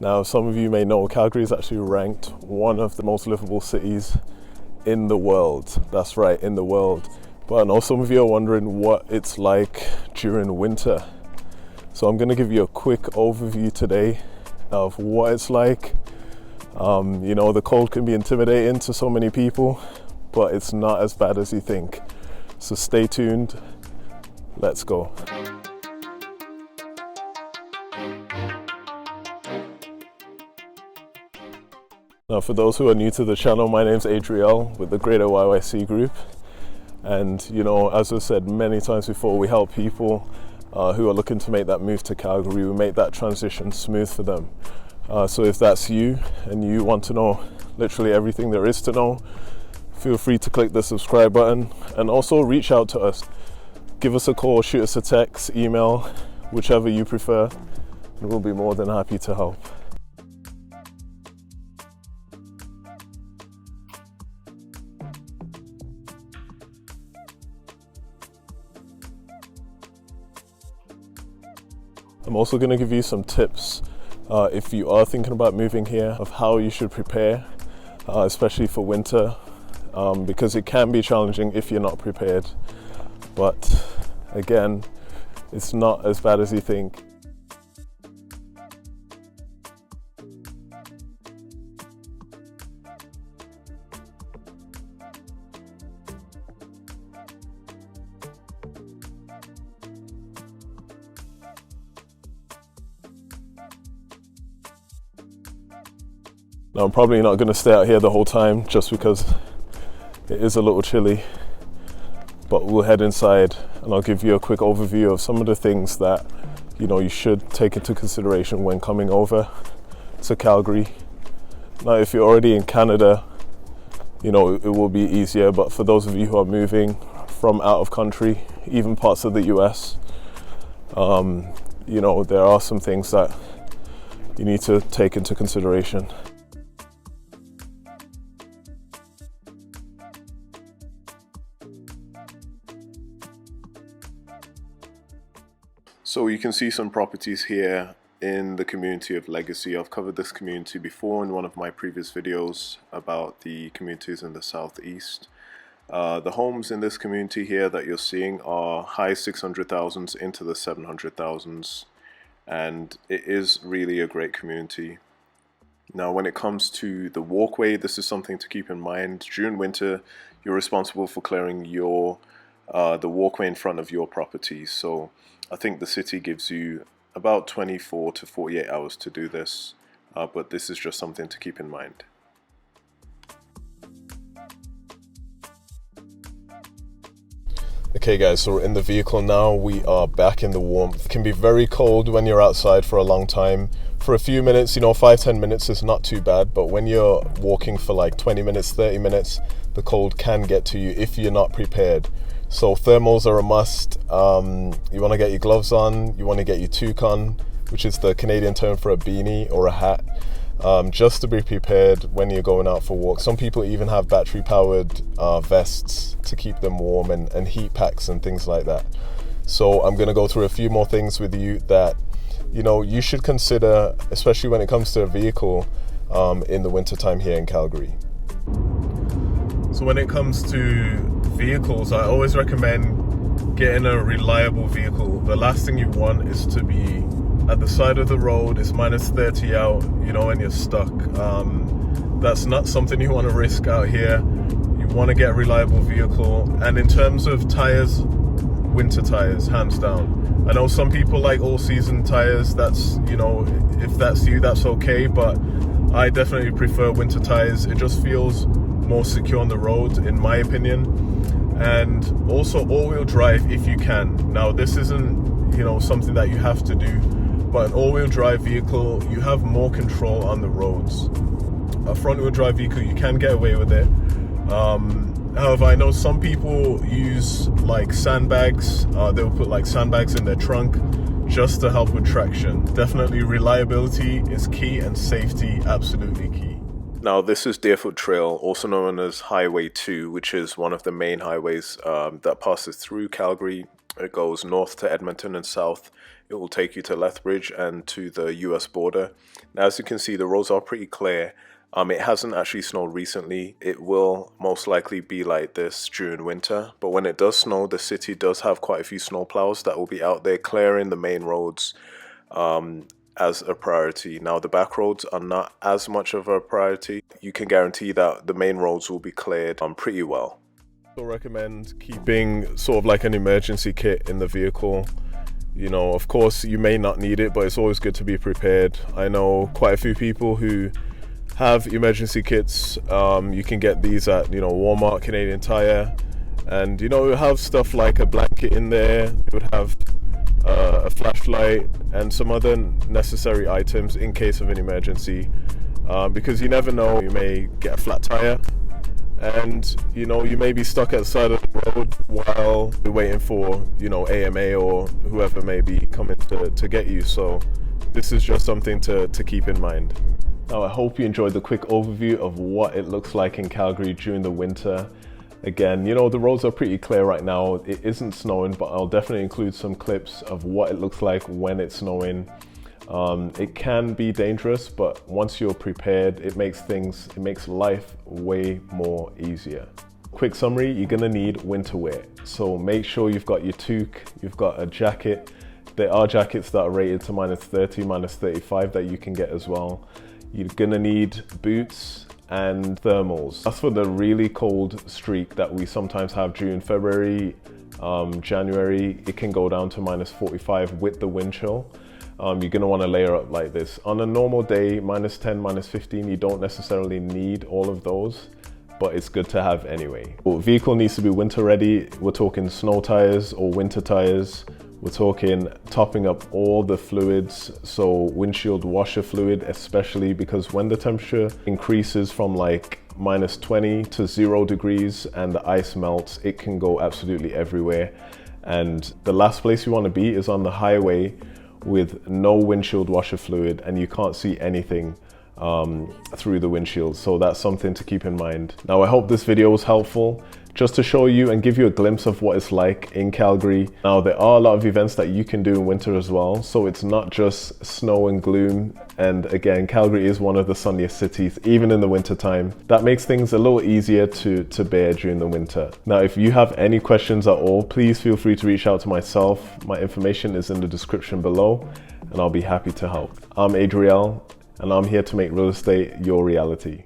Now, some of you may know Calgary is actually ranked one of the most livable cities in the world. That's right, in the world. But I know some of you are wondering what it's like during winter. So I'm going to give you a quick overview today of what it's like. You know, the cold can be intimidating to so many people, but it's not as bad as you think. So stay tuned. Let's go. Now, for those who are new to the channel, my name's Adriel with the Greater YYC Group. And, you know, as I've said many times before, we help people who are looking to make that move to Calgary. We make that transition smooth for them. So if that's you and you want to know literally everything there is to know, feel free to click the subscribe button and also reach out to us. Give us a call, shoot us a text, email, whichever you prefer, and we'll be more than happy to help. I'm also going to give you some tips if you are thinking about moving here, of how you should prepare, especially for winter, because it can be challenging if you're not prepared. But again, it's not as bad as you think. Now, I'm probably not going to stay out here the whole time just because it is a little chilly, but we'll head inside and I'll give you a quick overview of some of the things that, you know, you should take into consideration when coming over to Calgary. Now, if you're already in Canada, you know, it will be easier, but for those of you who are moving from out of country, even parts of the US, you know, there are some things that you need to take into consideration. So you can see some properties here in the community of Legacy. I've covered this community before in one of my previous videos about the communities in the southeast. The homes in this community here that you're seeing are high 600,000s into the 700,000s, and it is really a great community. Now, when it comes to the walkway, this is something to keep in mind. During winter, you're responsible for clearing the walkway in front of your property. So I think the city gives you about 24 to 48 hours to do this, but this is just something to keep in mind. Okay guys, so we're in the vehicle now. We are back in the warmth. It can be very cold when you're outside for a long time. For a few minutes, you know, 5-10 minutes is not too bad, but when you're walking for like 20 minutes, 30 minutes, the cold can get to you if you're not prepared. So thermals are a must. You want to get your gloves on, you want to get your toucan, which is the Canadian term for a beanie or a hat, just to be prepared when you're going out for walks. Some people even have battery powered vests to keep them warm, and heat packs and things like that. So I'm going to go through a few more things with you that, you know, you should consider, especially when it comes to a vehicle in the winter time here in Calgary. So when it comes to vehicles, I always recommend getting a reliable vehicle. The last thing you want is to be at the side of the road, it's minus 30 out, you know, and you're stuck. That's not something you want to risk out here. You want to get a reliable vehicle. And in terms of tires, winter tires, hands down. I know some people like all season tires. That's, you know, if that's you, that's okay, but I definitely prefer winter tires. It just feels more secure on the road, in my opinion. And also all-wheel drive if you can. Now, this isn't, you know, something that you have to do, but an all-wheel drive vehicle, you have more control on the roads. A front-wheel drive vehicle, you can get away with it. However, I know some people use like sandbags. They'll put like sandbags in their trunk just to help with traction. Definitely reliability is key and safety absolutely key. Now, this is Deerfoot Trail, also known as Highway 2, which is one of the main highways that passes through Calgary. It goes north to Edmonton and south it will take you to Lethbridge and to the US border. Now, as you can see, the roads are pretty clear. It hasn't actually snowed recently. It will most likely be like this during winter, but when it does snow, the city does have quite a few snowplows that will be out there clearing the main roads as a priority. Now, the back roads are not as much of a priority. You can guarantee that the main roads will be cleared pretty well. I recommend keeping sort of like an emergency kit in the vehicle. You know, of course, you may not need it, but it's always good to be prepared. I know quite a few people who have emergency kits. You can get these at, you know, Walmart, Canadian Tire, and you know, it would have stuff like a blanket in there. It would have a flashlight and some other necessary items in case of an emergency, because you never know, you may get a flat tire and you know, you may be stuck at the side of the road while you're waiting for, you know, AMA or whoever may be coming to get you. So this is just something to keep in mind. Now, I hope you enjoyed the quick overview of what it looks like in Calgary during the winter. Again, you know, the roads are pretty clear right now. It isn't snowing, but I'll definitely include some clips of what it looks like when it's snowing. It can be dangerous, but once you're prepared, it makes life way more easier. Quick summary, you're gonna need winter wear. So make sure you've got your toque, you've got a jacket. There are jackets that are rated to -30, -35 that you can get as well. You're gonna need boots and thermals. That's for the really cold streak that we sometimes have during February, January. It can go down to -45 with the wind chill. You're gonna wanna layer up like this. On a normal day, -10, -15, you don't necessarily need all of those, but it's good to have anyway. Well, vehicle needs to be winter ready. We're talking snow tires or winter tires. We're talking topping up all the fluids, so windshield washer fluid especially, because when the temperature increases from like -20 to 0 degrees and the ice melts, it can go absolutely everywhere. And the last place you want to be is on the highway with no windshield washer fluid and you can't see anything through the windshield. So that's something to keep in mind. Now, I hope this video was helpful, just to show you and give you a glimpse of what it's like in Calgary. Now, there are a lot of events that you can do in winter as well, so it's not just snow and gloom. And again, Calgary is one of the sunniest cities, even in the winter time. That makes things a little easier to bear during the winter. Now, if you have any questions at all, please feel free to reach out to myself. My information is in the description below, and I'll be happy to help. I'm Adriel, and I'm here to make real estate your reality.